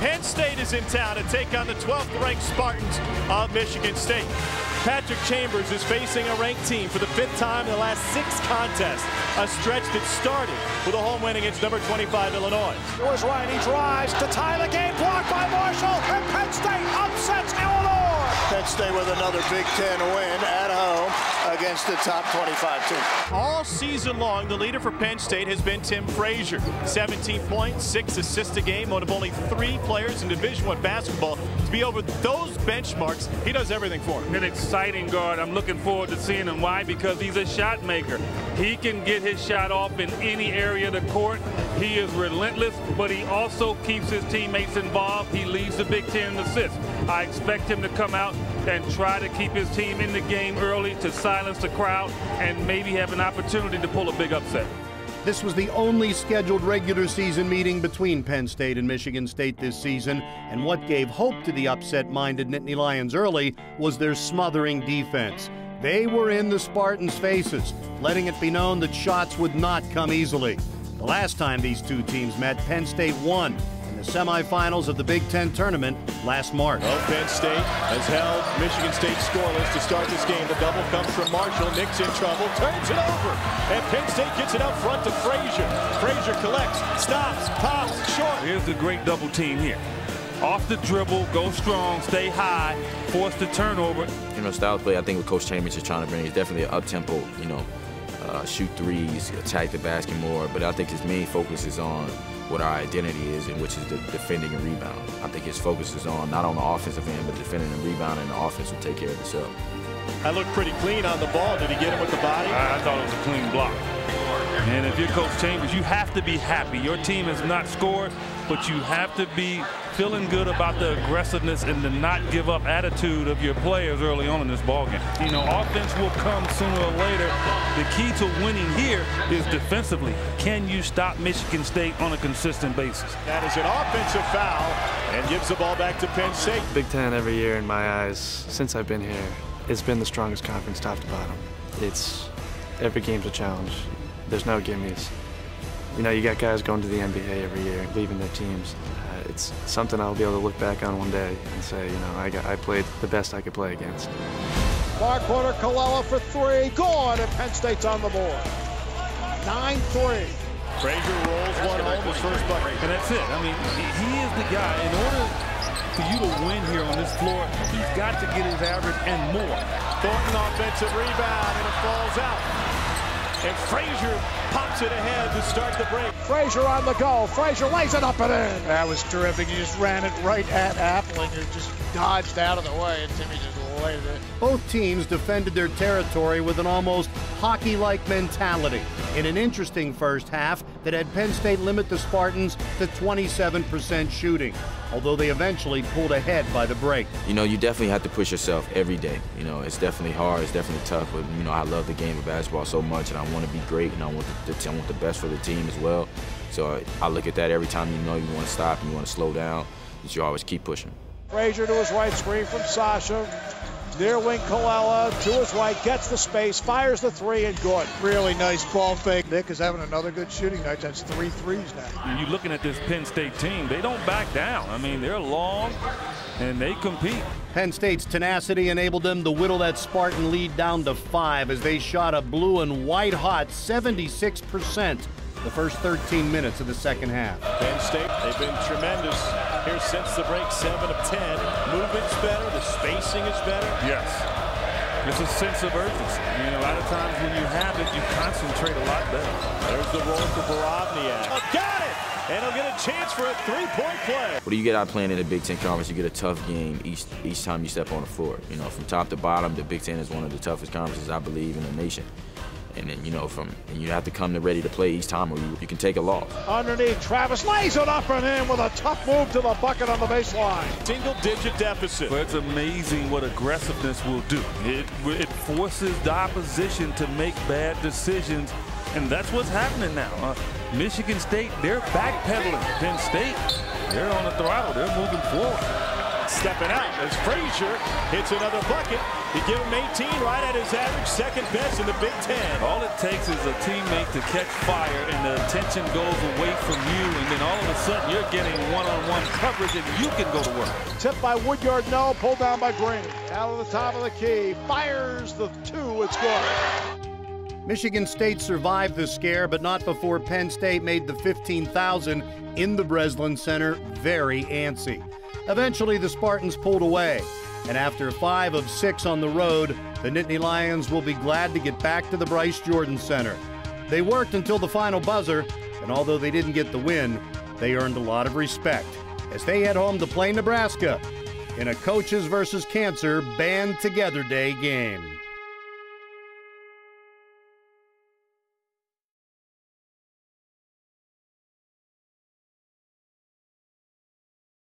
Penn State is in town to take on the 12th-ranked Spartans of Michigan State. Patrick Chambers is facing a ranked team for the 5th time in the last 6 contests, a stretch that started with a home win against number 25 Illinois. Here's Ryan, he drives to tie the game, blocked by Marshall, and Penn State upsets Illinois. Penn State with another Big Ten win at home against the top 25 team. All season long, the leader for Penn State has been Tim Frazier. 17 points, 6 assists a game, one of only 3 players in Division I basketball to be over those benchmarks. He does everything for him. An exciting guard. I'm looking forward to seeing him. Why? Because he's a shot maker. He can get his shot off in any area of the court. He is relentless, but he also keeps his teammates involved. He leads the Big Ten in assists. I expect him to come out and try to keep his team in the game early to silence the crowd and maybe have an opportunity to pull a big upset. This was the only scheduled regular season meeting between Penn State and Michigan State this season, and what gave hope to the upset-minded Nittany Lions early was their smothering defense. They were in the Spartans' faces, letting it be known that shots would not come easily. The last time these two teams met, Penn State won in the semifinals of the Big Ten tournament last March. Well, Penn State has held Michigan State scoreless to start this game. The double comes from Marshall. Nick's in trouble, turns it over, and Penn State gets it out front to Frazier. Frazier collects, stops, pops, short. Here's the great double team here. Off the dribble, go strong, stay high, force the turnover. You know, style of play I think what Coach Chambers is trying to bring is definitely an up-tempo, you know, shoot threes, attack the basket more, but I think his main focus is on what our identity is, and which is the defending and rebound. I think his focus is on not on the offensive end, but defending and rebounding, and the offense will take care of itself. I looked pretty clean on the ball. Did he get him with the body? I thought it was a clean block. And if you're Coach Chambers, you have to be happy. Your team has not scored, but you have to be feeling good about the aggressiveness and the not give up attitude of your players early on in this ballgame. You know, offense will come sooner or later. The key to winning here is defensively. Can you stop Michigan State on a consistent basis? That is an offensive foul and gives the ball back to Penn State. Big Ten every year in my eyes, since I've been here, it's been the strongest conference top to bottom. Every game's a challenge. There's no gimmies. You know, you got guys going to the NBA every year, leaving their teams. It's something I'll be able to look back on one day and say, you know, I played the best I could play against. Far corner, Colella for 3, gone, and Penn State's on the board. 9-3. Frazier rolls one home, his first bucket. And that's it. I mean, he is the guy. In order for you to win here on this floor, he's got to get his average and more. Thornton offensive rebound, and it falls out. And Frazier pops it ahead to start the break. Frazier on the go. Frazier lays it up and in. That was terrific. He just ran it right at Appling and just dodged out of the way, and Timmy just laid it. Both teams defended their territory with an almost hockey-like mentality in an interesting first half that had Penn State limit the Spartans to 27% shooting, although they eventually pulled ahead by the break. You know, you definitely have to push yourself every day. You know, it's definitely hard, it's definitely tough, but, you know, I love the game of basketball so much, and I want to be great, and I want the best for the team as well. So I look at that every time you know you want to stop and you want to slow down, that you always keep pushing. Frazier to his right, screen from Sasha. Near wing Colella to his right, gets the space, fires the 3, and good. Really nice ball fake. Nick is having another good shooting night. That's 3 threes now. You're looking at this Penn State team. They don't back down. I mean, they're long, and they compete. Penn State's tenacity enabled them to whittle that Spartan lead down to 5 as they shot a blue and white hot 76% the first 13 minutes of the second half. Penn State, they've been tremendous here since the break, 7 of 10. Movement's better, the spacing is better. Yes. There's a sense of urgency. I mean, a lot of times when you have it, you concentrate a lot better. There's the roll for Borovniak. Oh, got it! And he'll get a chance for a 3-point play. What do you get out playing in the Big Ten Conference? You get a tough game each time you step on the floor. You know, from top to bottom, the Big Ten is one of the toughest conferences, I believe, in the nation. And then, you know, and you have to come ready to play each time, or you can take a loss. Underneath, Travis lays it up and in with a tough move to the bucket on the baseline. Single-digit deficit. But it's amazing what aggressiveness will do. It forces the opposition to make bad decisions, and that's what's happening now. Michigan State, they're backpedaling. Penn State, they're on the throttle. They're moving forward. Stepping out as Frazier hits another bucket. You give him 18, right at his average, second best in the Big Ten. All it takes is a teammate to catch fire, and the attention goes away from you, and then all of a sudden you're getting one-on-one coverage, and you can go to work. Tipped by Woodyard, no. Pulled down by Green. Out of the top of the key. Fires the 2. It's good. Michigan State survived the scare, but not before Penn State made the 15,000 in the Breslin Center very antsy. Eventually, the Spartans pulled away, and after 5 of 6 on the road, the Nittany Lions will be glad to get back to the Bryce Jordan Center. They worked until the final buzzer, and although they didn't get the win, they earned a lot of respect as they head home to play Nebraska in a coaches versus cancer band together day game.